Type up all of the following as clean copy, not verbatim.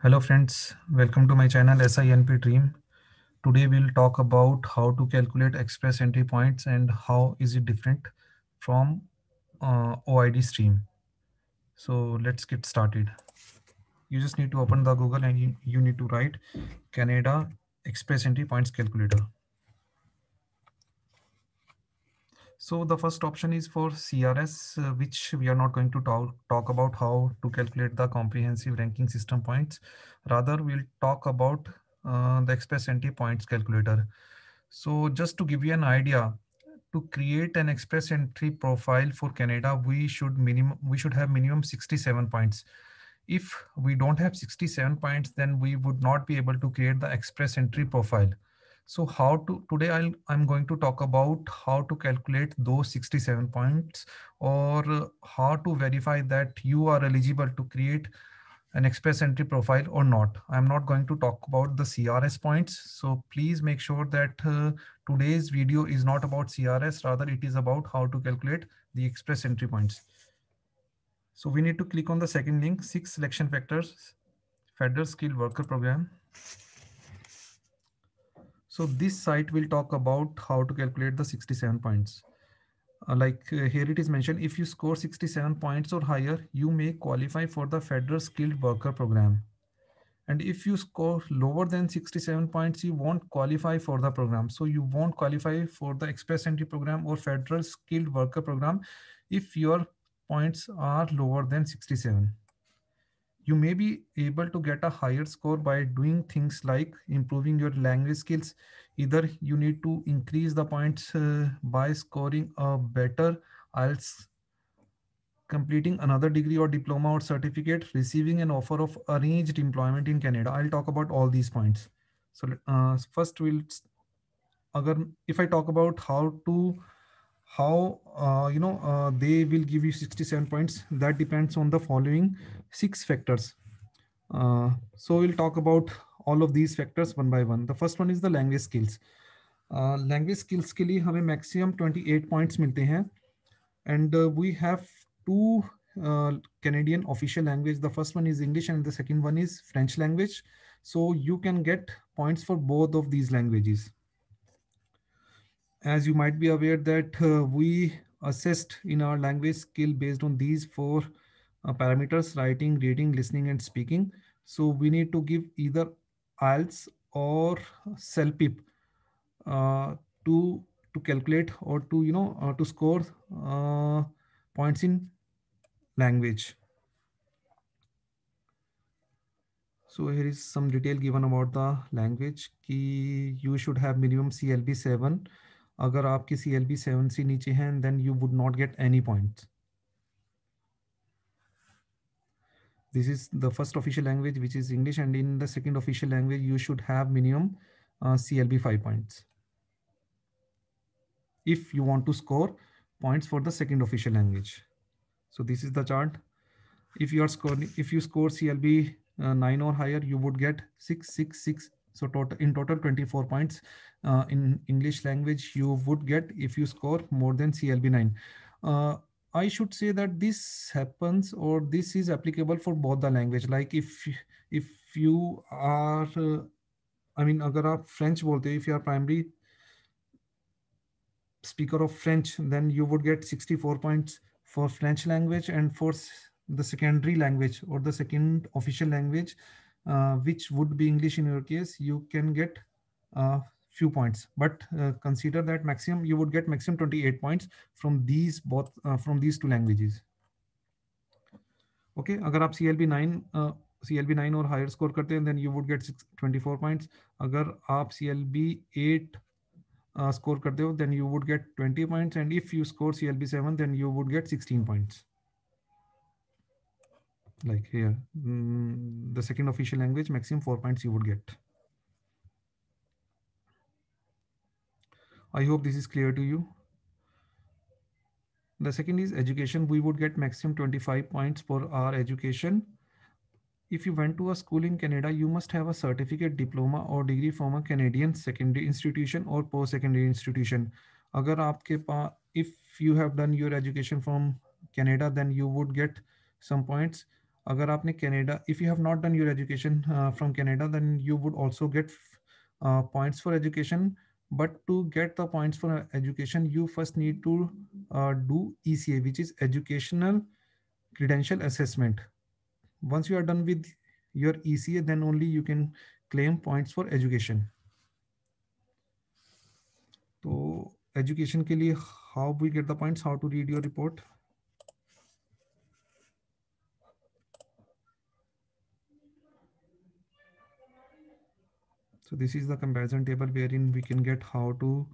Hello friends, welcome to my channel SINP Dream. Today we'll talk about how to calculate express entry points and how is it different from OID stream. So let's get started. You just need to open the Google and you need to write Canada express entry points calculator. So the first option is for CRS, which we are not going to talk about how to calculate the comprehensive ranking system points. Rather, we'll talk about the express entry points calculator. So just to give you an idea, to create an express entry profile for Canada, we should have minimum 67 points. If we don't have 67 points, then we would not be able to create the express entry profile. So today I'm going to talk about how to calculate those 67 points, or how to verify that you are eligible to create an express entry profile or not. I'm not going to talk about the CRS points. So please make sure that today's video is not about CRS, rather it is about how to calculate the express entry points. So we need to click on the second link, 6 selection factors, Federal Skilled Worker Program. So this site will talk about how to calculate the 67 points. Here it is mentioned, if you score 67 points or higher, you may qualify for the Federal Skilled Worker Program. And if you score lower than 67 points, you won't qualify for the program. So you won't qualify for the Express Entry Program or Federal Skilled Worker Program if your points are lower than 67. You may be able to get a higher score by doing things like improving your language skills. Either you need to increase the points by scoring a better IELTS, completing another degree or diploma or certificate, receiving an offer of arranged employment in Canada. I'll talk about all these points. So first if I talk about how they will give you 67 points, that depends on the following 6 factors. So we'll talk about all of these factors one by one. The first one is the language skills. Language skills के लिए हमें maximum 28 points मिलते हैं, and we have two Canadian official language. The first one is English and the second one is French language. So you can get points for both of these languages. As you might be aware that we assessed in our language skill based on these 4 parameters: writing, reading, listening, and speaking. So we need to give either IELTS or CELPIP uh, to calculate or to score points in language. So here is some detail given about the language कि you should have minimum CLB 7. अगर आपकी CLB 7 से नीचे हैं, then you would not get any points. This is the first official language, which is English, and in the second official language you should have minimum CLB 5 points if you want to score points for the second official language. So this is the chart. If you score CLB 9 or higher, you would get 666. So in total 24 points in English language you would get if you score more than CLB 9. I should say that this happens, or this is applicable for both the language. Like if you are अगर आप French बोलते हो, if you are primary speaker of French, then you would get 64 points for French language, and for the secondary language or the second official language, which would be English in your case, you can get few points. But consider that maximum you would get maximum 28 points from these two languages. Okay, अगर आप CLB 9 और higher score करते हैं, then you would get 24 points. अगर आप CLB 8 score करते हो, then you would get 20 points, and if you score CLB 7, then you would get 16 points. Like here, the second official language, maximum 4 points you would get. I hope this is clear to you. The second is education. We would get maximum 25 points for our education. If you went to a school in Canada, you must have a certificate, diploma or degree from a Canadian secondary institution or post-secondary institution. अगर आपके पास, if you have done your education from Canada, then you would get some points. अगर आपने Canada, if you have not done your education from Canada, then you would also get points for education. But to get the points for education, you first need to do ECA, which is educational credential assessment. Once you are done with your ECA, then only you can claim points for education. तो education के लिए how we get the points, how to read your report. So this is the comparison table wherein we can get how to,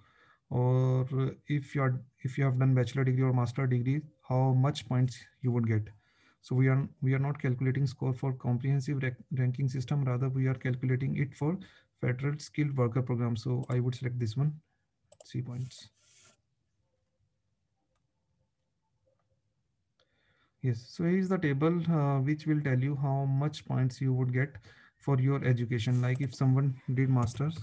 or if you have done bachelor degree or master degree, how much points you would get. So we are not calculating score for comprehensive ranking system, rather we are calculating it for federal skilled worker program. So I would select this one, 3 points. Yes, so here is the table which will tell you how much points you would get for your education. Like if someone did masters,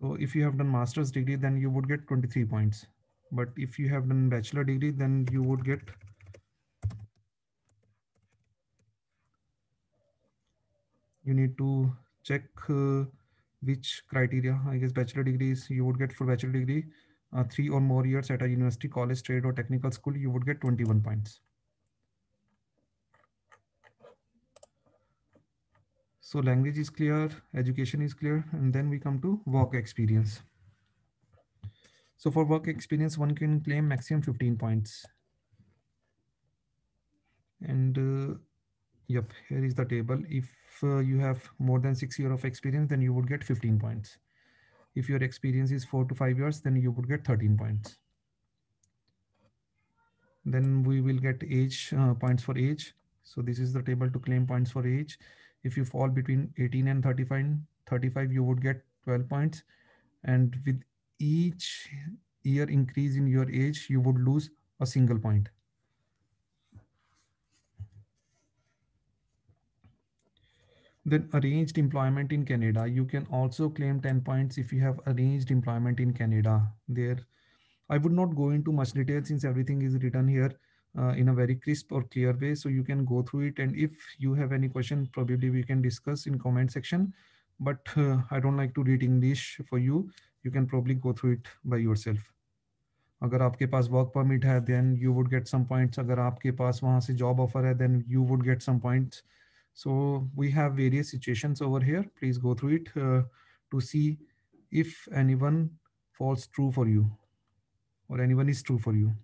so if you have done master's degree, then you would get 23 points. But if you have done bachelor degree, then you would get, you need to check which criteria. I guess bachelor degrees you would get for bachelor degree, 3 or more years at a university, college, trade, or technical school, you would get 21 points. So language is clear, education is clear, and then we come to work experience. So for work experience, one can claim maximum 15 points. And yep, here is the table. If you have more than 6 years of experience, then you would get 15 points. If your experience is 4 to 5 years, then you would get 13 points. Then we will get age, points for age. So this is the table to claim points for age. If you fall between 18 and 35, you would get 12 points. And with each year increase in your age, you would lose a single point. Then arranged employment in Canada. You can also claim 10 points if you have arranged employment in Canada. There, I would not go into much detail since everything is written here in a very crisp or clear way. So you can go through it. And if you have any question, probably we can discuss in comment section. But I don't like to read English for you. You can probably go through it by yourself. अगर आपके पास work permit है then you would get some points, अगर आपके पास वहाँ से job offer है then you would get some points. So we have various situations over here. Please go through it to see if anyone falls true for you or anyone is true for you.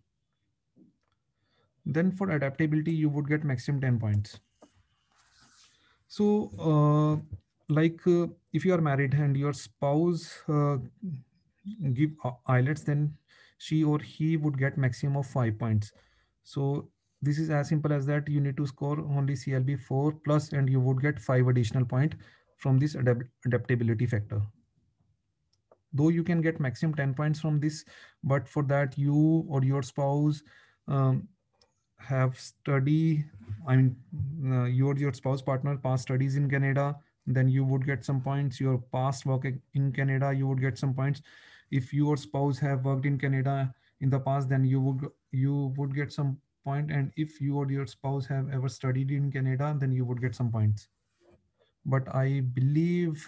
Then for adaptability, you would get maximum 10 points. So, if you are married and your spouse give IELTS, then she or he would get maximum of 5 points. So this is as simple as that. You need to score only CLB 4 plus, and you would get 5 additional point from this adaptability factor. Though you can get maximum 10 points from this, but for that you or your spouse um, have study, I mean, your spouse partner past studies in Canada, then you would get some points. Your past work in Canada, you would get some points. If your spouse have worked in Canada in the past, then you would get some point. And if you or your spouse have ever studied in Canada, then you would get some points. But I believe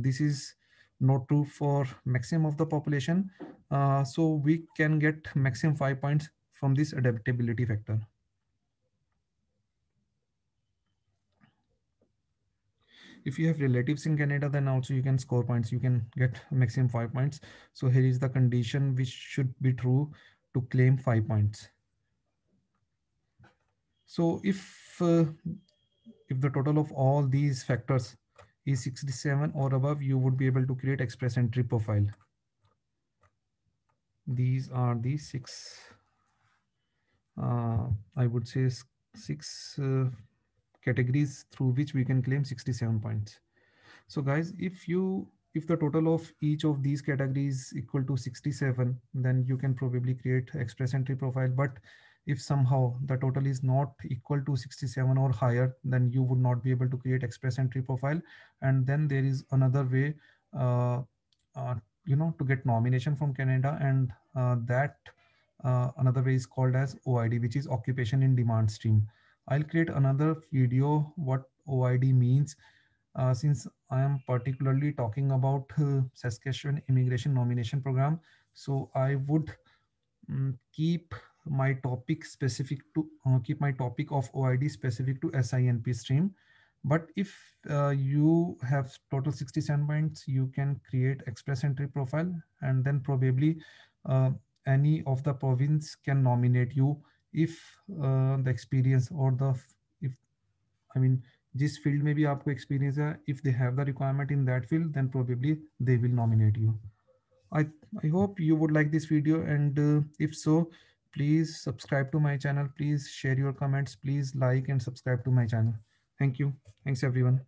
this is not true for maximum of the population. So we can get maximum 5 points from this adaptability factor. If you have relatives in Canada, then also you can score points. You can get maximum 5 points. So here is the condition which should be true to claim 5 points. So if the total of all these factors is 67 or above, you would be able to create express entry profile. These are the six, I would say six categories through which we can claim 67 points. So guys, if the total of each of these categories equal to 67, then you can probably create express entry profile. But if somehow the total is not equal to 67 or higher, then you would not be able to create express entry profile. And then there is another way, uh, uh, to get nomination from Canada, and that another way is called as OID, which is occupation in demand stream. I'll create another video what OID means, since I am particularly talking about Saskatchewan Immigration Nomination Program. So I would keep my topic specific to keep my topic of OID specific to SINP stream. But if you have total 67 points, you can create express entry profile, and then probably uh, any of the province can nominate you if the experience or the if I mean जिस field में भी आपको experience है, if they have the requirement in that field, then probably they will nominate you. I I hope you would like this video, and if so, please subscribe to my channel. Please share your comments. Please like and subscribe to my channel. Thank you. Thanks everyone.